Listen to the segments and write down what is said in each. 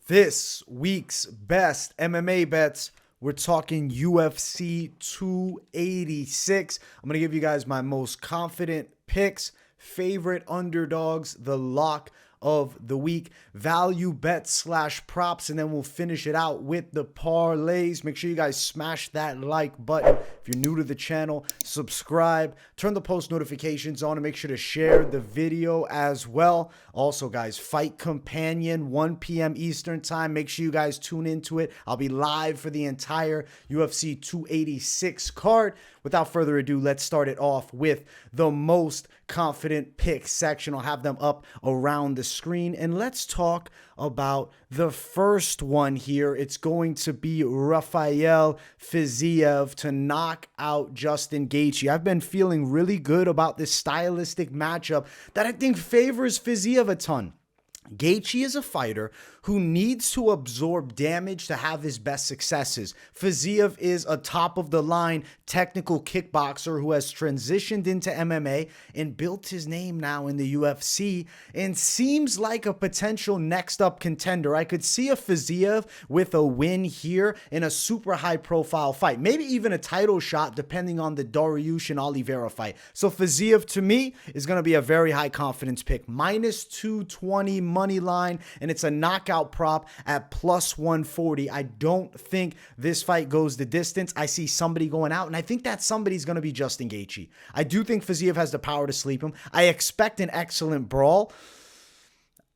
This week's best MMA bets, we're talking UFC 286. I'm going to give you guys my most confident picks, favorite underdogs, the lock of the week, value bets / props, and then we'll finish it out with the parlays. Make sure you guys smash that like button. If you're new to the channel, subscribe, turn the post notifications on, and make sure to share the video as well. Also, guys, Fight Companion, 1 p.m. Eastern time. Make sure you guys tune into it. I'll be live for the entire UFC 286 card. Without further ado, let's start it off with the most confident pick section. I'll have them up around the screen, and let's talk about the first one here. It's going to be Rafael Fiziev to knock out Justin Gaethje. I've been feeling really good about this stylistic matchup that I think favors Fiziev a ton. Gaethje is a fighter who needs to absorb damage to have his best successes. Fiziev is a top-of-the-line technical kickboxer who has transitioned into MMA and built his name now in the UFC and seems like a potential next-up contender. I could see a Fiziev with a win here in a super high-profile fight, maybe even a title shot depending on the Dariush and Oliveira fight. So Fiziev, to me, is going to be a very high-confidence pick. Minus 220 money line, and it's a knockout prop at plus 140. I don't think this fight goes the distance. I see somebody going out, and I think that somebody's going to be Justin Gaethje. I do think Fiziev has the power to sleep him. I expect an excellent brawl.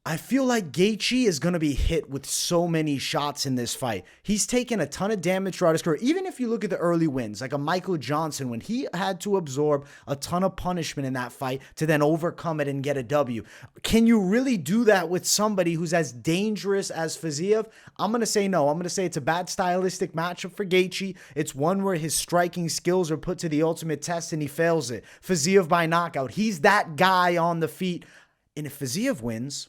I feel like Gaethje is going to be hit with so many shots in this fight. He's taken a ton of damage throughout his career. Even if you look at the early wins, like a Michael Johnson, when he had to absorb a ton of punishment in that fight to then overcome it and get a W. Can you really do that with somebody who's as dangerous as Fiziev? I'm going to say no. I'm going to say it's a bad stylistic matchup for Gaethje. It's one where his striking skills are put to the ultimate test and he fails it. Fiziev by knockout. He's that guy on the feet. And if Fiziev wins,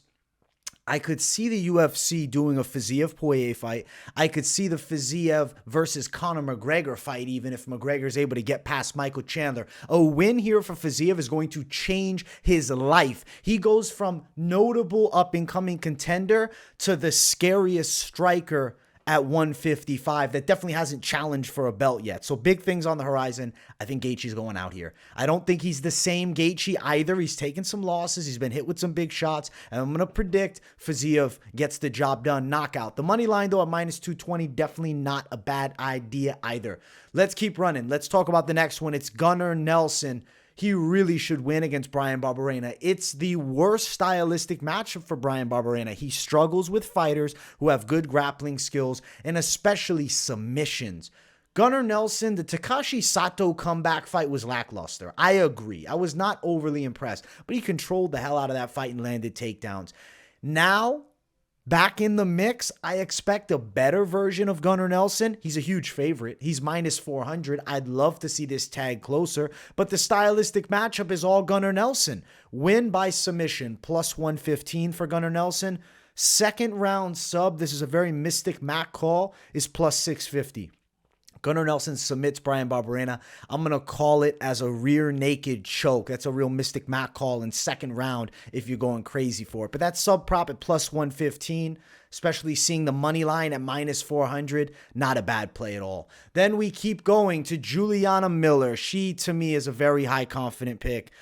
I could see the UFC doing a Fiziev-Poirier fight. I could see the Fiziev versus Conor McGregor fight, even if McGregor's able to get past Michael Chandler. A win here for Fiziev is going to change his life. He goes from notable up-and-coming contender to the scariest striker at 155 that definitely hasn't challenged for a belt yet. So big things on the horizon. I think Gaethje's going out here. I don't think he's the same Gaethje either. He's taken some losses. He's been hit with some big shots. And I'm going to predict Fiziev gets the job done. Knockout. The money line, though, at minus 220, definitely not a bad idea either. Let's keep running. Let's talk about the next one. It's Gunnar Nelson. He really should win against Bryan Barberena. It's the worst stylistic matchup for Bryan Barberena. He struggles with fighters who have good grappling skills and especially submissions. Gunnar Nelson, the Takashi Sato comeback fight was lackluster. I agree. I was not overly impressed, but he controlled the hell out of that fight and landed takedowns. Now, back in the mix, I expect a better version of Gunnar Nelson. He's a huge favorite. He's minus 400. I'd love to see this tag closer, but the stylistic matchup is all Gunnar Nelson. Win by submission, plus 115 for Gunnar Nelson. Second round sub, this is a very Mystic Mac call, is plus 650. Gunnar Nelson submits Bryan Barberena. I'm going to call it as a rear naked choke. That's a real Mystic Mac call in second round if you're going crazy for it. But that sub prop at plus 115, especially seeing the money line at minus 400, not a bad play at all. Then we keep going to Juliana Miller. She, to me, is a very high confident pick.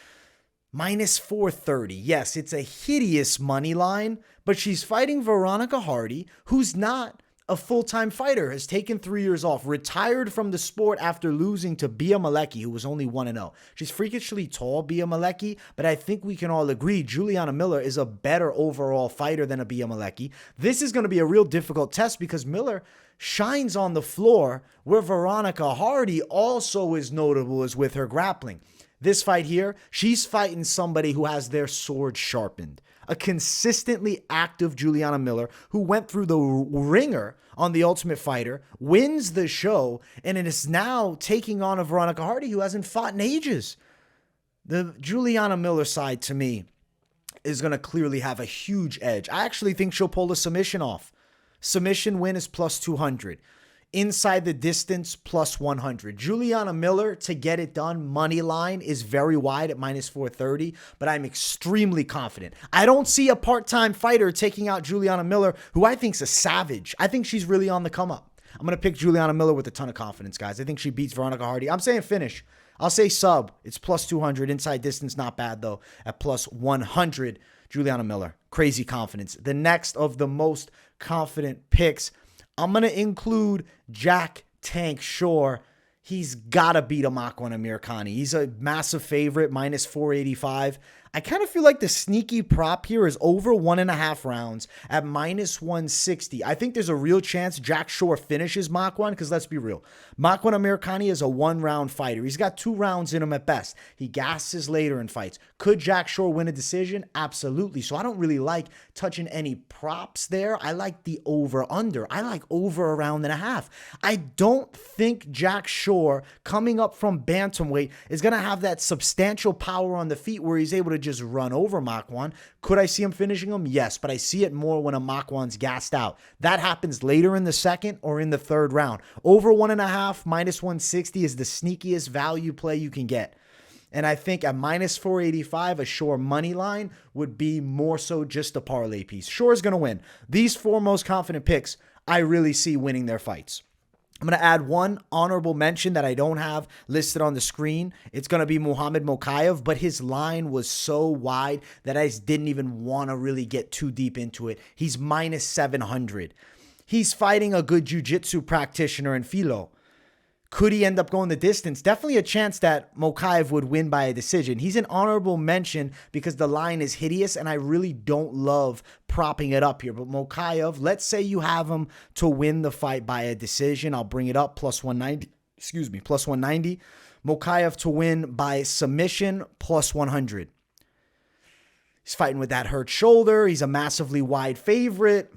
Minus 430. Yes, it's a hideous money line, but she's fighting Veronica Hardy, who's not a full-time fighter, has taken 3 years off, retired from the sport after losing to Bia Malecki, who was only 1-0. She's freakishly tall, Bia Malecki, but I think we can all agree Juliana Miller is a better overall fighter than a Bia Malecki. This is going to be a real difficult test because Miller shines on the floor where Veronica Hardy also is notable as with her grappling. This fight here, she's fighting somebody who has their sword sharpened. A consistently active Juliana Miller who went through the ringer on The Ultimate Fighter, wins the show, and it is now taking on a Veronica Hardy who hasn't fought in ages. The Juliana Miller side, to me, is going to clearly have a huge edge. I actually think she'll pull the submission off. Submission win is plus 200. inside the distance, plus 100. Juliana Miller, to get it done, money line is very wide at minus 430, but I'm extremely confident. I don't see a part-time fighter taking out Juliana Miller, who I think is a savage. I think she's really on the come up. I'm going to pick Juliana Miller with a ton of confidence, guys. I think she beats Veronica Hardy. I'm saying finish. I'll say sub. It's plus 200. Inside distance, not bad, though, at plus 100. Juliana Miller, crazy confidence. The next of the most confident picks, I'm going to include Jack Tank Shore. He's got to beat Amakwan Amirkhani. He's a massive favorite, minus 485. I kind of feel like the sneaky prop here is over 1.5 rounds at minus 160. I think there's a real chance Jack Shore finishes Makwan, because let's be real. Makwan Amirkhani is a one-round fighter. He's got 2 rounds in him at best. He gasses later in fights. Could Jack Shore win a decision? Absolutely. So I don't really like touching any props there. I like the over-under. I like over 1.5 rounds. I don't think Jack Shore, coming up from bantamweight, is going to have that substantial power on the feet where he's able to just run over Makwan. Could I see him finishing him? Yes, but I see it more when a Makwan's gassed out. That happens later in the second or in the third round. Over 1.5, minus 160 is the sneakiest value play you can get. And I think at minus 485, a Shore money line would be more so just a parlay piece. Shore's going to win. These 4 most confident picks, I really see winning their fights. I'm going to add one honorable mention that I don't have listed on the screen. It's going to be Muhammad Mokaev, but his line was so wide that I just didn't even want to really get too deep into it. He's minus 700. He's fighting a good jiu-jitsu practitioner in Filo. Could he end up going the distance? Definitely a chance that Mokaev would win by a decision. He's an honorable mention because the line is hideous, and I really don't love propping it up here. But Mokaev, let's say you have him to win the fight by a decision. I'll bring it up, plus 190. Excuse me, plus 190. Mokaev to win by submission, plus 100. He's fighting with that hurt shoulder. He's a massively wide favorite.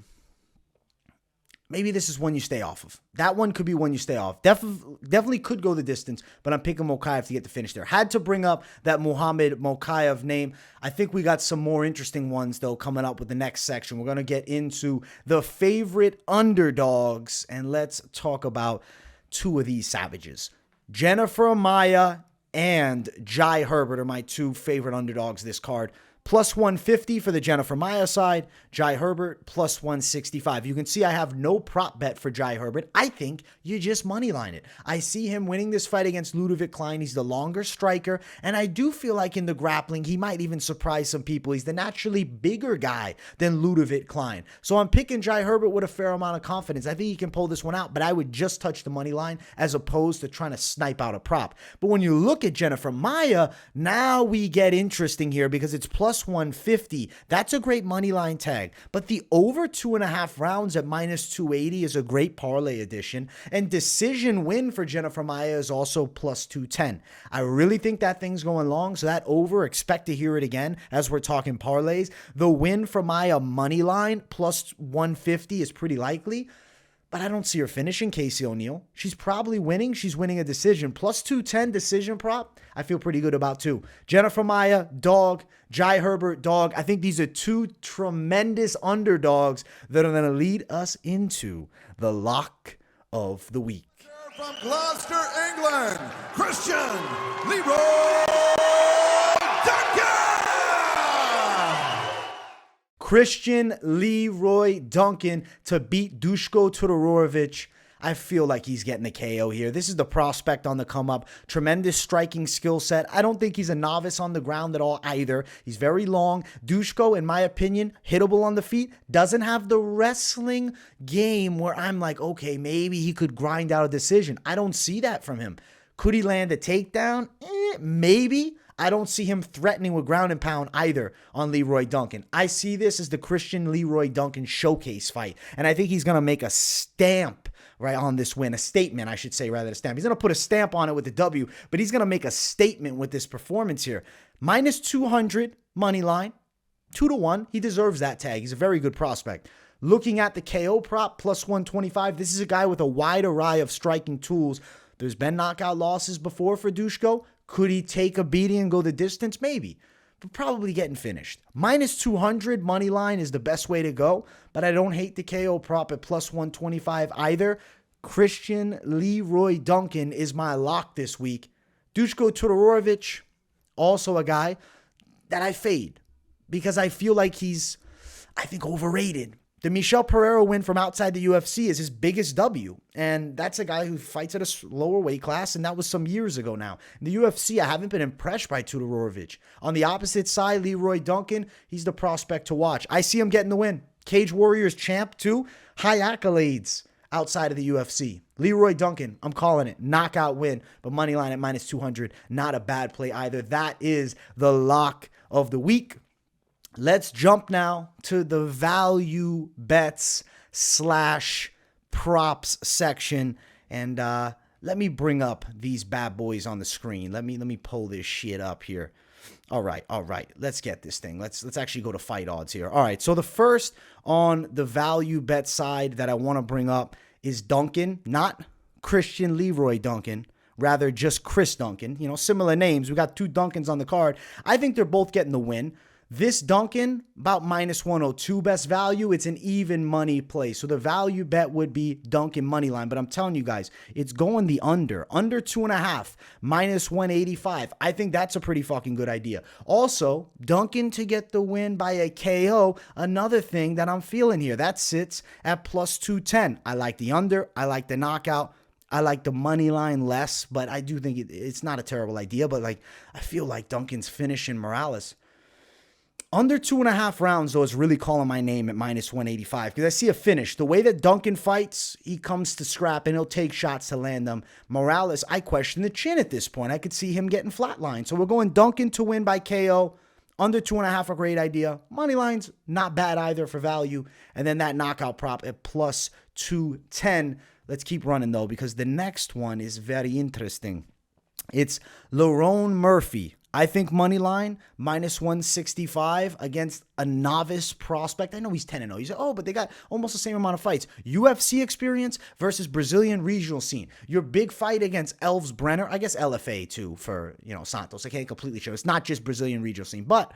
Maybe this is one you stay off of. That one could be one you stay off. Definitely could go the distance, but I'm picking Mokaev to get the finish there. Had to bring up that Muhammad Mokaev name. I think we got some more interesting ones, though, coming up with the next section. We're going to get into the favorite underdogs, and let's talk about 2 of these savages. Jennifer Maya and Jai Herbert are my 2 favorite underdogs this card. Plus 150 for the Jennifer Maya side. Jai Herbert, plus 165. You can see I have no prop bet for Jai Herbert. I think you just moneyline it. I see him winning this fight against Ludovic Klein. He's the longer striker, and I do feel like in the grappling, he might even surprise some people. He's the naturally bigger guy than Ludovic Klein. So I'm picking Jai Herbert with a fair amount of confidence. I think he can pull this one out, but I would just touch the money line as opposed to trying to snipe out a prop. But when you look at Jennifer Maya, now we get interesting here because it's plus 150. That's a great money line tag. But the over 2.5 rounds at minus 280 is a great parlay addition. And decision win for Jennifer Maya is also plus 210. I really think that thing's going long. So that over, expect to hear it again as we're talking parlays. The win for Maya money line plus 150 is pretty likely. But I don't see her finishing Casey O'Neill. She's probably winning. She's winning a decision. Plus 210 decision prop, I feel pretty good about too. Jennifer Maya, dog. Jai Herbert, dog. I think these are 2 tremendous underdogs that are going to lead us into the lock of the week. From Gloucester, England, Christian Leroy Duncan! Christian Leroy Duncan to beat Duško Todorovic. I feel like he's getting the KO here. This is the prospect on the come up. Tremendous striking skill set. I don't think he's a novice on the ground at all either. He's very long. Duško, in my opinion, hittable on the feet. Doesn't have the wrestling game where I'm like, okay, maybe he could grind out a decision. I don't see that from him. Could he land a takedown? Maybe. I don't see him threatening with ground and pound either on Leroy Duncan. I see this as the Christian Leroy Duncan showcase fight. And I think he's going to make a stamp right on this win. A statement, I should say, rather than a stamp. He's going to put a stamp on it with the W, but he's going to make a statement with this performance here. Minus 200 money line, 2-1. He deserves that tag. He's a very good prospect. Looking at the KO prop, plus 125. This is a guy with a wide array of striking tools. There's been knockout losses before for Duško. Could he take a beating and go the distance? Maybe, but probably getting finished. Minus 200 money line is the best way to go, but I don't hate the KO prop at plus 125 either. Christian Leroy Duncan is my lock this week. Dushko Todorovic, also a guy that I fade because I feel like he's, overrated. The Michel Pereira win from outside the UFC is his biggest W. And that's a guy who fights at a lower weight class, and that was some years ago now. In the UFC, I haven't been impressed by Todorovic. On the opposite side, Leroy Duncan, he's the prospect to watch. I see him getting the win. Cage Warriors champ, too. High accolades outside of the UFC. Leroy Duncan, I'm calling it. Knockout win, but money line at minus 200. Not a bad play either. That is the lock of the week. Let's jump now to the value bets / props section. And let me bring up these bad boys on the screen. Let me pull this shit up here. All right. Let's get this thing. Let's actually go to fight odds here. All right. So the first on the value bet side that I want to bring up is Duncan, not Christian Leroy Duncan, rather just Chris Duncan. You know, similar names. We got two Duncans on the card. I think they're both getting the win. This Duncan, about minus 102 best value. It's an even money play. So the value bet would be Duncan money line. But I'm telling you guys, it's going the under 2.5, minus 185. I think that's a pretty fucking good idea. Also, Duncan to get the win by a KO, another thing that I'm feeling here. That sits at plus 210. I like the under. I like the knockout. I like the money line less, but I do think it's not a terrible idea. But I feel like Duncan's finishing Morales. Under 2.5 rounds, though, is really calling my name at minus 185 because I see a finish. The way that Duncan fights, he comes to scrap and he'll take shots to land them. Morales, I question the chin at this point. I could see him getting flatlined. So we're going Duncan to win by KO. Under 2.5, a great idea. Money lines, not bad either for value. And then that knockout prop at plus 210. Let's keep running, though, because the next one is very interesting. It's Lerone Murphy. I think money line, minus 165 against a novice prospect. I know he's 10-0. You say, oh, but they got almost the same amount of fights. UFC experience versus Brazilian regional scene. Your big fight against Elves Brenner. I guess LFA, too, for, Santos. I can't completely show. It's not just Brazilian regional scene. But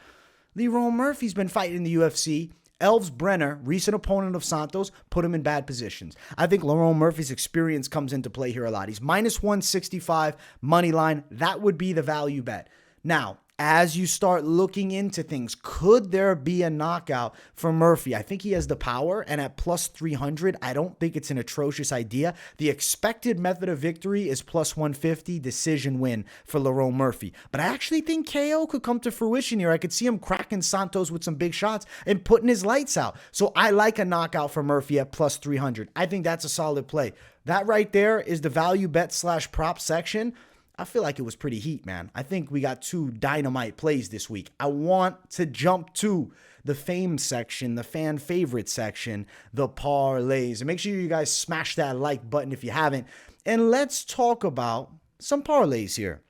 Lerone Murphy's been fighting in the UFC. Elves Brenner, recent opponent of Santos, put him in bad positions. I think Lerone Murphy's experience comes into play here a lot. He's minus 165 money line. That would be the value bet. Now, as you start looking into things, could there be a knockout for Murphy? I think he has the power, and at plus 300, I don't think it's an atrocious idea. The expected method of victory is plus 150, decision win for Lerone Murphy. But I actually think KO could come to fruition here. I could see him cracking Santos with some big shots and putting his lights out. So I like a knockout for Murphy at plus 300. I think that's a solid play. That right there is the value bet / prop section. I feel like it was pretty heat, man. I think we got two dynamite plays this week. I want to jump to the fame section, the fan favorite section, the parlays. And make sure you guys smash that like button if you haven't. And let's talk about some parlays here.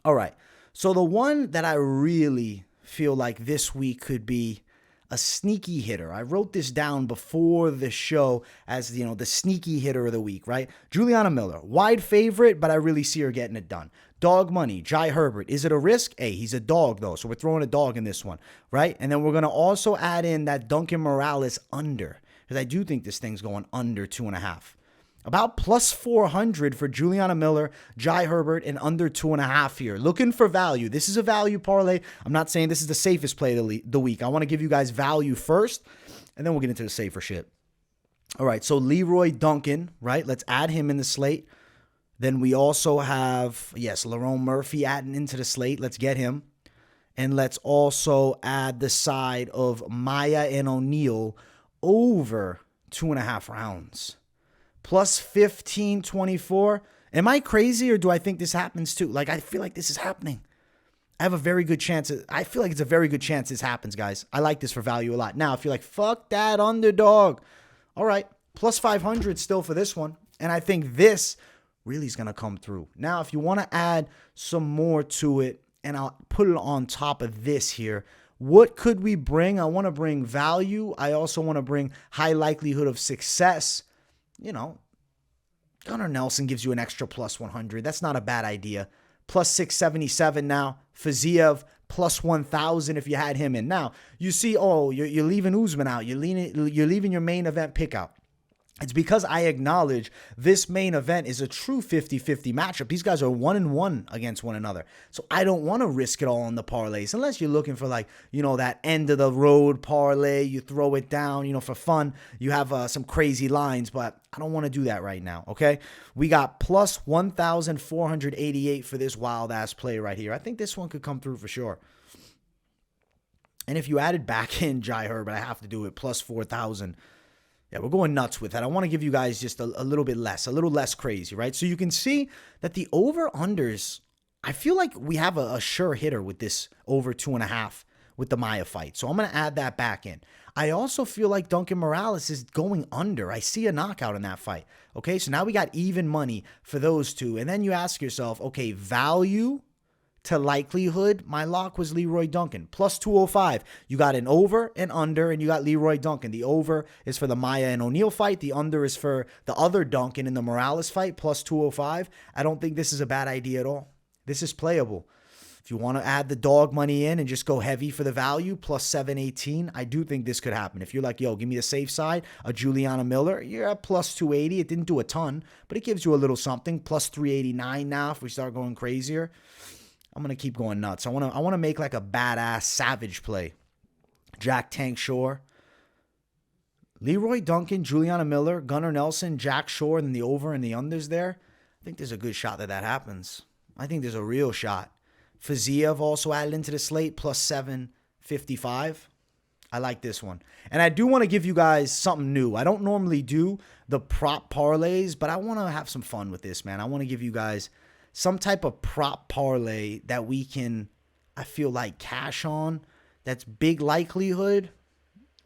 All right. So the one that I really feel like this week could be a sneaky hitter. I wrote this down before the show as, the sneaky hitter of the week, right? Juliana Miller, wide favorite, but I really see her getting it done. Dog money, Jai Herbert. Is it a risk? Hey, he's a dog, though, so we're throwing a dog in this one, right? And then we're going to also add in that Duncan Morales under, because I do think this thing's going under 2.5. About plus 400 for Juliana Miller, Jai Herbert, and under 2.5 here. Looking for value. This is a value parlay. I'm not saying this is the safest play of the week. I want to give you guys value first, and then we'll get into the safer shit. All right, so Leroy Duncan, right? Let's add him in the slate. Then we also have, Lerone Murphy adding into the slate. Let's get him. And let's also add the side of Maya and O'Neal over 2.5 rounds. Plus 1524. Am I crazy or do I think this happens too? I feel like this is happening. I have a very good chance. I feel like it's a very good chance this happens, guys. I like this for value a lot. Now, if you're like, fuck that underdog. All right. Plus 500 still for this one. And I think this really is going to come through. Now, if you want to add some more to it, and I'll put it on top of this here, what could we bring? I want to bring value. I also want to bring high likelihood of success. Gunnar Nelson gives you an extra plus 100. That's not a bad idea. Plus 677 now. Fiziev, plus 1,000 if you had him in. Now, you see, you're leaving Usman out. You're leaving your main event pick out. It's because I acknowledge this main event is a true 50-50 matchup. These guys are 1-1 against one another. So I don't want to risk it all on the parlays unless you're looking for like, that end of the road parlay. You throw it down, for fun. You have some crazy lines, but I don't want to do that right now, okay? We got plus 1,488 for this wild ass play right here. I think this one could come through for sure. And if you added back in Jai Herbert, I have to do it, plus 4,000. Yeah, we're going nuts with that. I want to give you guys just a little less crazy, right? So you can see that the over-unders, I feel like we have a sure hitter with this over 2.5 with the Maia fight. So I'm going to add that back in. I also feel like Duncan Morales is going under. I see a knockout in that fight. Okay, so now we got even money for those two. And then you ask yourself, okay, value to likelihood, my lock was Leroy Duncan. Plus 205. You got an over and under, and you got Leroy Duncan. The over is for the Maia and O'Neal fight. The under is for the other Duncan in the Morales fight, plus 205. I don't think this is a bad idea at all. This is playable. If you want to add the dog money in and just go heavy for the value, plus 718, I do think this could happen. If you're like, yo, give me the safe side, a Juliana Miller, you're at plus 280. It didn't do a ton, but it gives you a little something. Plus 389 now if we start going crazier. I'm going to keep going nuts. I want to make like a badass savage play. Jack Tank Shore, Leroy Duncan, Juliana Miller, Gunnar Nelson, Jack Shore, and then the over and the unders there. I think there's a good shot that happens. I think there's a real shot. Fiziev also added into the slate, plus 755. I like this one. And I do want to give you guys something new. I don't normally do the prop parlays, but I want to have some fun with this, man. I want to give you guys some type of prop parlay that we can, I feel like, cash on. That's big likelihood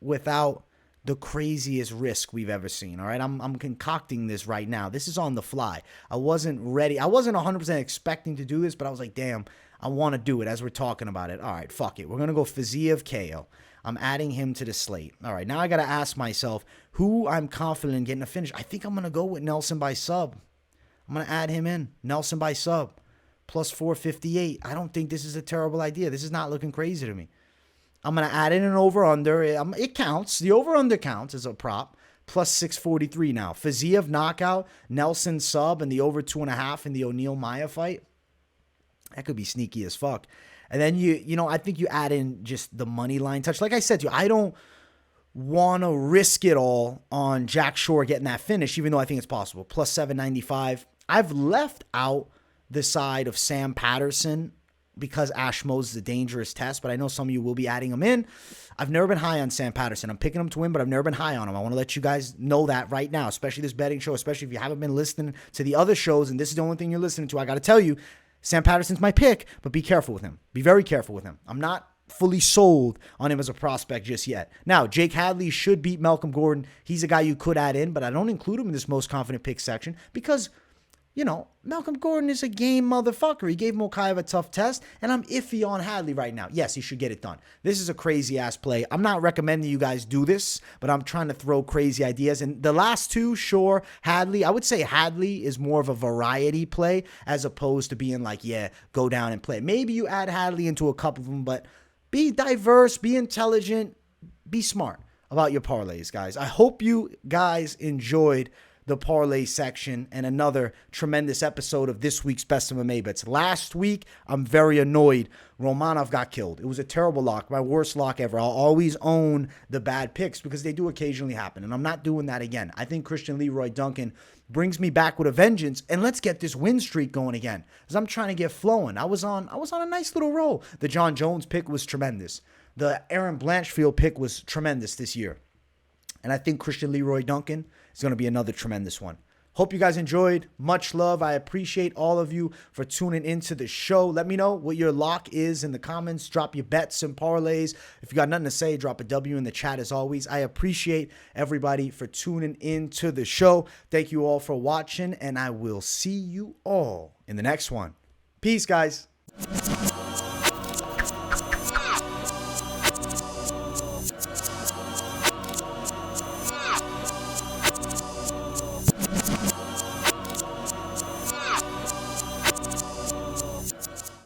without the craziest risk we've ever seen. All right, I'm concocting this right now. This is on the fly. I wasn't ready. I wasn't 100% expecting to do this, but I was like, damn, I want to do it as we're talking about it. All right, fuck it. We're going to go Fiziev KO. I'm adding him to the slate. All right, now I got to ask myself who I'm confident in getting a finish. I think I'm going to go with Nelson by sub. I'm going to add him in. Nelson by sub. Plus 458. I don't think this is a terrible idea. This is not looking crazy to me. I'm going to add in an over-under. It counts. The over-under counts as a prop. Plus 643 now. Fiziev knockout. Nelson sub. And the over 2.5 in the O'Neal Maia fight. That could be sneaky as fuck. And then, I think you add in just the money line touch. Like I said to you, I don't want to risk it all on Jack Shore getting that finish, even though I think it's possible. Plus 795. I've left out the side of Sam Patterson because Ashmo's is a dangerous test, but I know some of you will be adding him in. I've never been high on Sam Patterson. I'm picking him to win, but I've never been high on him. I want to let you guys know that right now, especially this betting show, especially if you haven't been listening to the other shows, and this is the only thing you're listening to. I got to tell you, Sam Patterson's my pick, but be careful with him. Be very careful with him. I'm not fully sold on him as a prospect just yet. Now, Jake Hadley should beat Malcolm Gordon. He's a guy you could add in, but I don't include him in this most confident pick section because, Malcolm Gordon is a game motherfucker. He gave Mokaev a tough test, and I'm iffy on Hadley right now. Yes, he should get it done. This is a crazy-ass play. I'm not recommending you guys do this, but I'm trying to throw crazy ideas. And the last two, sure, Hadley, I would say Hadley is more of a variety play as opposed to being like, yeah, go down and play. Maybe you add Hadley into a couple of them, but be diverse, be intelligent, be smart about your parlays, guys. I hope you guys enjoyed the parlay section and another tremendous episode of this week's Best MMA Bets. Last week, I'm very annoyed. Romanov got killed. It was a terrible lock, my worst lock ever. I'll always own the bad picks because they do occasionally happen, and I'm not doing that again. I think Christian Leroy Duncan brings me back with a vengeance, and let's get this win streak going again because I'm trying to get flowing. I was on a nice little roll. The John Jones pick was tremendous. The Aaron Blanchfield pick was tremendous this year. And I think Christian Leroy Duncan is going to be another tremendous one. Hope you guys enjoyed. Much love. I appreciate all of you for tuning into the show. Let me know what your lock is in the comments. Drop your bets and parlays. If you got nothing to say, drop a W in the chat as always. I appreciate everybody for tuning into the show. Thank you all for watching, and I will see you all in the next one. Peace, guys.